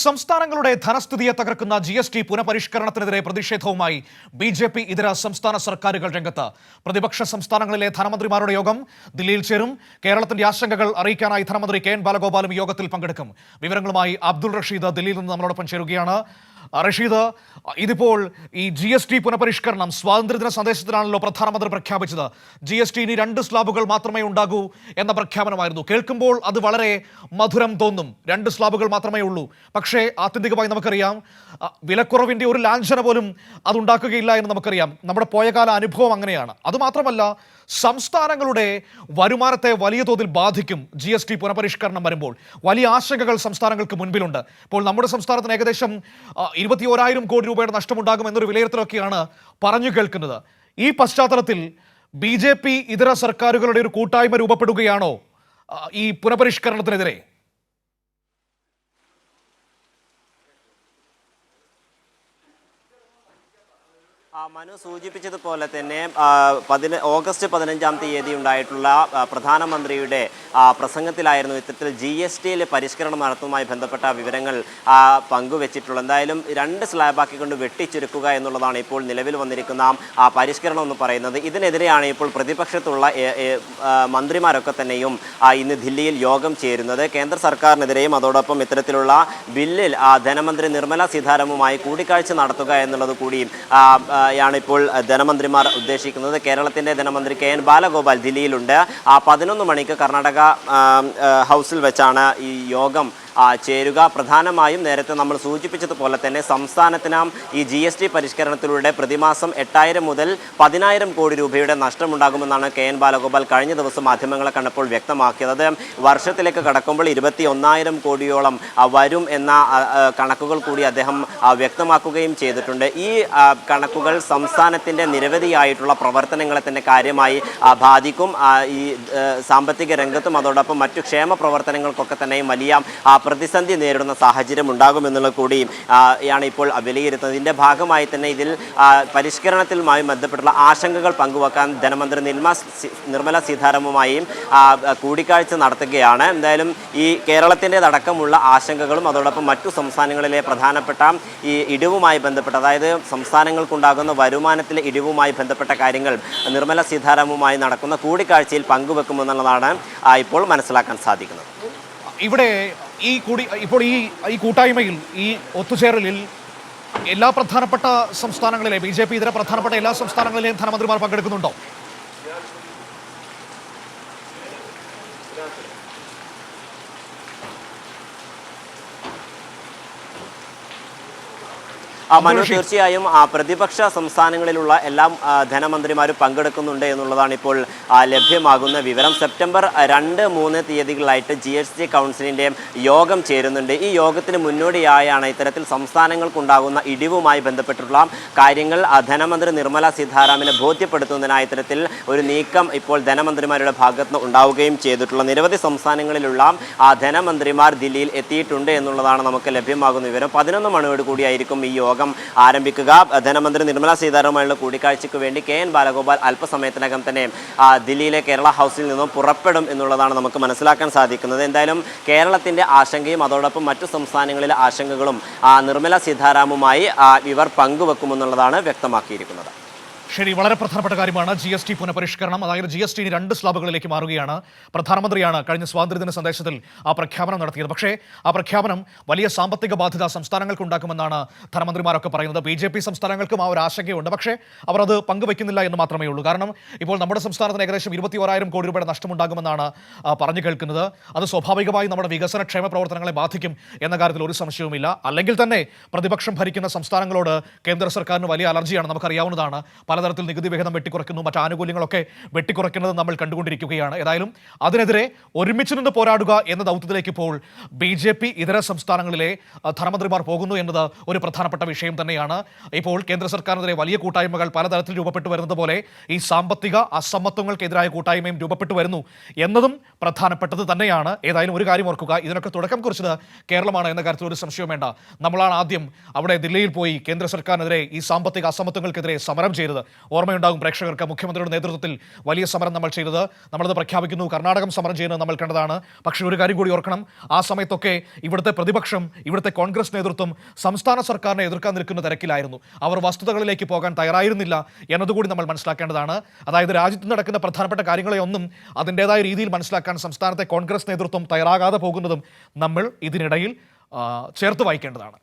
സംസ്ഥാനങ്ങളുടെ ധനസ്ഥിതിയെ തകർക്കുന്ന GST പുനഃപരിഷ്കരണത്തിനെതിരെ പ്രതിഷേധവുമായി BJP ഇതര സംസ്ഥാന സർക്കാരുകൾ രംഗത്ത്. പ്രതിപക്ഷ സംസ്ഥാനങ്ങളിലെ ധനമന്ത്രിമാരുടെ യോഗം ദില്ലിയിൽ ചേരും. കേരളത്തിന്റെ ആശങ്കകൾ അറിയിക്കാനായി ധനമന്ത്രി KN ബാലഗോപാലും യോഗത്തിൽ പങ്കെടുക്കും. വിവരങ്ങളുമായി അബ്ദുൾ റഷീദ് ദില്ലിയിൽ നിന്ന് നമ്മളോടൊപ്പം ചേരുകയാണ്. റഷീദ്, ഇതിപ്പോൾ ഈ GST പുനഃപരിഷ്കരണം സ്വാതന്ത്ര്യദിന സന്ദേശത്തിലാണല്ലോ പ്രധാനമന്ത്രി പ്രഖ്യാപിച്ചത്. GST ഇനി 2 സ്ലാബുകൾ മാത്രമേ ഉണ്ടാകൂ എന്ന പ്രഖ്യാപനമായിരുന്നു. കേൾക്കുമ്പോൾ അത് വളരെ മധുരം തോന്നും. 2 സ്ലാബുകൾ മാത്രമേ ഉള്ളൂ. പക്ഷേ ആത്യന്തികമായി നമുക്കറിയാം, വിലക്കുറവിൻ്റെ ഒരു ലാഞ്ചന പോലും അതുണ്ടാക്കുകയില്ല എന്ന് നമുക്കറിയാം. നമ്മുടെ പോയകാല അനുഭവം അങ്ങനെയാണ്. അതുമാത്രമല്ല, സംസ്ഥാനങ്ങളുടെ വരുമാനത്തെ വലിയ തോതിൽ ബാധിക്കും GST പുനഃപരിഷ്കരണം വരുമ്പോൾ. വലിയ ആശങ്കകൾ സംസ്ഥാനങ്ങൾക്ക് മുൻപിലുണ്ട്. ഇപ്പോൾ നമ്മുടെ സംസ്ഥാനത്തിന് ഏകദേശം 21,000 കോടി രൂപയുടെ നഷ്ടമുണ്ടാകുമെന്നൊരു വിലയിരുത്തലൊക്കെയാണ് പറഞ്ഞു കേൾക്കുന്നത്. ഈ പശ്ചാത്തലത്തിൽ BJP ഇതര സർക്കാരുകളുടെ ഒരു കൂട്ടായ്മ രൂപപ്പെടുകയാണോ ഈ പുനഃപരിഷ്കരണത്തിനെതിരെ? മനു സൂചിപ്പിച്ചതുപോലെ തന്നെ ഓഗസ്റ്റ് 15-ാം തീയതി ഉണ്ടായിട്ടുള്ള പ്രധാനമന്ത്രിയുടെ പ്രസംഗത്തിലായിരുന്നു ഇത്തരത്തിൽ GSTയിൽ പരിഷ്കരണം നടത്തുന്നതുമായി ബന്ധപ്പെട്ട വിവരങ്ങൾ പങ്കുവച്ചിട്ടുള്ളത്. എന്തായാലും 2 സ്ലാബാക്കിക്കൊണ്ട് വെട്ടിച്ചുരുക്കുക എന്നുള്ളതാണ് ഇപ്പോൾ നിലവിൽ വന്നിരിക്കുന്ന പരിഷ്കരണം എന്ന് പറയുന്നത്. ഇതിനെതിരെയാണ് ഇപ്പോൾ പ്രതിപക്ഷത്തുള്ള മന്ത്രിമാരൊക്കെ തന്നെയും ഇന്ന് ദില്ലിയിൽ യോഗം ചേരുന്നത്. കേന്ദ്ര സർക്കാരിനെതിരെയും അതോടൊപ്പം ഇത്തരത്തിലുള്ള ബില്ലിൽ ധനമന്ത്രി നിർമ്മല സീതാരാമനുമായി കൂടിക്കാഴ്ച നടത്തുക എന്നുള്ളത് കൂടി ാണിപ്പോൾ ധനമന്ത്രിമാർ ഉദ്ദേശിക്കുന്നത്. കേരളത്തിൻ്റെ ധനമന്ത്രി KN ബാലഗോപാൽ ദില്ലിയിലുണ്ട്. 11 മണിക്ക് കർണാടക ഹൗസിൽ വെച്ചാണ് ഈ യോഗം ചേരുക. പ്രധാനമായും നേരത്തെ നമ്മൾ സൂചിപ്പിച്ചതുപോലെ തന്നെ സംസ്ഥാനത്തിന് ഈ GST പരിഷ്കരണത്തിലൂടെ പ്രതിമാസം 8,000 മുതൽ 10,000 കോടി രൂപയുടെ നഷ്ടമുണ്ടാകുമെന്നാണ് KN ബാലഗോപാൽ കഴിഞ്ഞ ദിവസം മാധ്യമങ്ങളെ കണ്ടപ്പോൾ വ്യക്തമാക്കിയത്. വർഷത്തിലേക്ക് കടക്കുമ്പോൾ 21,000 കോടിയോളം വരും എന്ന കണക്കുകൾ കൂടി അദ്ദേഹം വ്യക്തമാക്കുകയും ചെയ്തിട്ടുണ്ട്. ഈ കണക്കുകൾ സംസ്ഥാനത്തിൻ്റെ നിരവധിയായിട്ടുള്ള പ്രവർത്തനങ്ങളെ തന്നെ കാര്യമായി ബാധിക്കും. ഈ സാമ്പത്തിക രംഗത്തും അതോടൊപ്പം മറ്റു ക്ഷേമ പ്രവർത്തനങ്ങൾക്കൊക്കെ തന്നെയും വലിയ പ്രതിസന്ധി നേരിടുന്ന സാഹചര്യം ഉണ്ടാകുമെന്നുള്ള കൂടി യാണ് ഇപ്പോൾ വിലയിരുത്തുന്നത്. ഇതിൻ്റെ ഭാഗമായി തന്നെ ഇതിൽ പരിഷ്കരണത്തിലുമായി ബന്ധപ്പെട്ടുള്ള ആശങ്കകൾ പങ്കുവെക്കാൻ ധനമന്ത്രി നിർമ്മല സീതാരാമനുമായും കൂടിക്കാഴ്ച നടത്തുകയാണ്. എന്തായാലും ഈ കേരളത്തിൻ്റെതടക്കമുള്ള ആശങ്കകളും അതോടൊപ്പം മറ്റു സംസ്ഥാനങ്ങളിലെ പ്രധാനപ്പെട്ട ഈ ഇടിവുമായി ബന്ധപ്പെട്ട, അതായത് സംസ്ഥാനങ്ങൾക്കുണ്ടാകുന്ന വരുമാനത്തിലെ ഇടിവുമായി ബന്ധപ്പെട്ട കാര്യങ്ങൾ നിർമ്മല സീതാരാമനുമായി നടക്കുന്ന കൂടിക്കാഴ്ചയിൽ പങ്കുവെക്കുമെന്നുള്ളതാണ് ഇപ്പോൾ മനസ്സിലാക്കാൻ സാധിക്കുന്നത്. ഇവിടെ ഇപ്പോൾ ഈ കൂട്ടായ്മയിൽ, ഈ ഒത്തുചേരലിൽ എല്ലാ പ്രധാനപ്പെട്ട സംസ്ഥാനങ്ങളിലെ BJP ഇതര പ്രധാനപ്പെട്ട എല്ലാ സംസ്ഥാനങ്ങളിലെയും ധനമന്ത്രിമാർ പങ്കെടുക്കുന്നുണ്ടോ? മനു, തീർച്ചയായും പ്രതിപക്ഷ സംസ്ഥാനങ്ങളിലുള്ള എല്ലാ ധനമന്ത്രിമാരും പങ്കെടുക്കുന്നുണ്ട് എന്നുള്ളതാണ് ഇപ്പോൾ ലഭ്യമാകുന്ന വിവരം. സെപ്റ്റംബർ 2-3 തീയതികളായിട്ട് GST കൗൺസിലിൻ്റെ യോഗം ചേരുന്നുണ്ട്. ഈ യോഗത്തിന് മുന്നോടിയായാണ് ഇത്തരത്തിൽ സംസ്ഥാനങ്ങൾക്കുണ്ടാകുന്ന ഇടിവുമായി ബന്ധപ്പെട്ടുള്ള കാര്യങ്ങൾ ധനമന്ത്രി നിർമ്മല സീതാരാമനെ ബോധ്യപ്പെടുത്തുന്നതിനായി ഇത്തരത്തിൽ ഒരു നീക്കം ഇപ്പോൾ ധനമന്ത്രിമാരുടെ ഭാഗത്ത് ഉണ്ടാവുകയും ചെയ്തിട്ടുള്ള നിരവധി സംസ്ഥാനങ്ങളിലുള്ള ധനമന്ത്രിമാർ ദില്ലിയിൽ എത്തിയിട്ടുണ്ട് എന്നുള്ളതാണ് നമുക്ക് ലഭ്യമാകുന്ന വിവരം. 11 മണിയോട് കൂടിയായിരിക്കും ഈ യോഗം ആരംഭിക്കുക. ധനമന്ത്രി നിർമ്മല സീതാരാമനുമായുള്ള കൂടിക്കാഴ്ചയ്ക്ക് വേണ്ടി KN ബാലഗോപാൽ അല്പസമയത്തിനകം തന്നെ ദില്ലിയിലെ കേരള ഹൗസിൽ നിന്നും പുറപ്പെടും എന്നുള്ളതാണ് നമുക്ക് മനസ്സിലാക്കാൻ സാധിക്കുന്നത്. എന്തായാലും കേരളത്തിൻ്റെ ആശങ്കയും അതോടൊപ്പം മറ്റു സംസ്ഥാനങ്ങളിലെ ആശങ്കകളും നിർമ്മല സീതാരാമനുമായി ഇവർ പങ്കുവെക്കുമെന്നുള്ളതാണ് വ്യക്തമാക്കിയിരിക്കുന്നത്. ശരി, വളരെ പ്രധാനപ്പെട്ട കാര്യമാണ് GST പുനഃപരിഷ്കരണം. അതായത് GST ഇനി 2 സ്ലാബുകളിലേക്ക് മാറുകയാണ്. പ്രധാനമന്ത്രിയാണ് കഴിഞ്ഞ സ്വാതന്ത്ര്യദിന സന്ദേശത്തിൽ ആ പ്രഖ്യാപനം നടത്തിയത്. പക്ഷേ ആ പ്രഖ്യാപനം വലിയ സാമ്പത്തിക ബാധ്യത സംസ്ഥാനങ്ങൾക്ക് ഉണ്ടാക്കുമെന്നാണ് ധനമന്ത്രിമാരൊക്കെ പറയുന്നത്. BJP സംസ്ഥാനങ്ങൾക്കും ആ ഒരു ആശങ്കയുണ്ട്. പക്ഷേ അവർ അത് പങ്കുവെക്കുന്നില്ല എന്ന് മാത്രമേ ഉള്ളൂ. കാരണം ഇപ്പോൾ നമ്മുടെ സംസ്ഥാനത്തിന് ഏകദേശം 21,000 കോടി രൂപയുടെ നഷ്ടമുണ്ടാകുമെന്നാണ് പറഞ്ഞു കേൾക്കുന്നത്. അത് സ്വാഭാവികമായി നമ്മുടെ വികസന ക്ഷേമ പ്രവർത്തനങ്ങളെ ബാധിക്കും എന്ന കാര്യത്തിൽ ഒരു സംശയവുമില്ല. അല്ലെങ്കിൽ തന്നെ പ്രതിപക്ഷം ഭരിക്കുന്ന സംസ്ഥാനങ്ങളോട് കേന്ദ്ര സർക്കാരിന് വലിയ അലർജിയാണ്, നമുക്കറിയാവുന്നതാണ്. പലതരത്തിൽ നികുതി വിഹിതം വെട്ടിക്കുറയ്ക്കുന്നു, മറ്റ് ആനുകൂല്യങ്ങളൊക്കെ വെട്ടിക്കുറയ്ക്കുന്നത് നമ്മൾ കണ്ടുകൊണ്ടിരിക്കുകയാണ്. ഏതായാലും അതിനെതിരെ ഒരുമിച്ച് നിന്ന് പോരാടുക എന്ന ദൗത്യത്തിലേക്ക് ഇപ്പോൾ BJP ഇതര സംസ്ഥാനങ്ങളിലെ ധനമന്ത്രിമാർ പോകുന്നു എന്നത് ഒരു പ്രധാനപ്പെട്ട വിഷയം തന്നെയാണ്. ഇപ്പോൾ കേന്ദ്ര സർക്കാരിനെതിരെ വലിയ കൂട്ടായ്മകൾ പലതരത്തിൽ രൂപപ്പെട്ടു വരുന്നത് പോലെ ഈ സാമ്പത്തിക അസമത്വങ്ങൾക്കെതിരായ കൂട്ടായ്മയും രൂപപ്പെട്ടു വരുന്നു എന്നതും പ്രധാനപ്പെട്ടത് തന്നെയാണ്. ഏതായാലും ഒരു കാര്യം ഓർക്കുക, ഇതിനൊക്കെ തുടക്കം കുറിച്ചത് കേരളമാണ് എന്ന കാര്യത്തിൽ ഒരു സംശയവും വേണ്ട. നമ്മളാണ് ആദ്യം അവിടെ ദില്ലിയിൽ പോയി കേന്ദ്ര സർക്കാരിനെതിരെ ഈ സാമ്പത്തിക അസമത്വങ്ങൾക്കെതിരെ സമരം ചെയ്തത്. ഓർമ്മയുണ്ടാകും പ്രേക്ഷകർക്ക്. മുഖ്യമന്ത്രിയുടെ നേതൃത്വത്തിൽ വലിയ സമരം നമ്മൾ ചെയ്തത്, നമ്മളത് പ്രഖ്യാപിക്കുന്നു, കർണാടകം സമരം ചെയ്യുന്നത് നമ്മൾ കണ്ടതാണ്. പക്ഷേ ഒരു കാര്യം കൂടി ഓർക്കണം, ആ സമയത്തൊക്കെ ഇവിടുത്തെ പ്രതിപക്ഷം, ഇവിടുത്തെ കോൺഗ്രസ് നേതൃത്വം സംസ്ഥാന സർക്കാരിനെ എതിർക്കാൻ നിൽക്കുന്ന തിരക്കിലായിരുന്നു. അവർ വസ്തുതകളിലേക്ക് പോകാൻ തയ്യാറായിരുന്നില്ല എന്നതുകൂടി നമ്മൾ മനസ്സിലാക്കേണ്ടതാണ്. അതായത് രാജ്യത്ത് നടക്കുന്ന പ്രധാനപ്പെട്ട കാര്യങ്ങളെ ഒന്നും അതിൻ്റെതായ രീതിയിൽ മനസ്സിലാക്കാൻ സംസ്ഥാനത്തെ കോൺഗ്രസ് നേതൃത്വം തയ്യാറാകാതെ പോകുന്നതും നമ്മൾ ഇതിനിടയിൽ ചേർത്ത് വായിക്കേണ്ടതാണ്.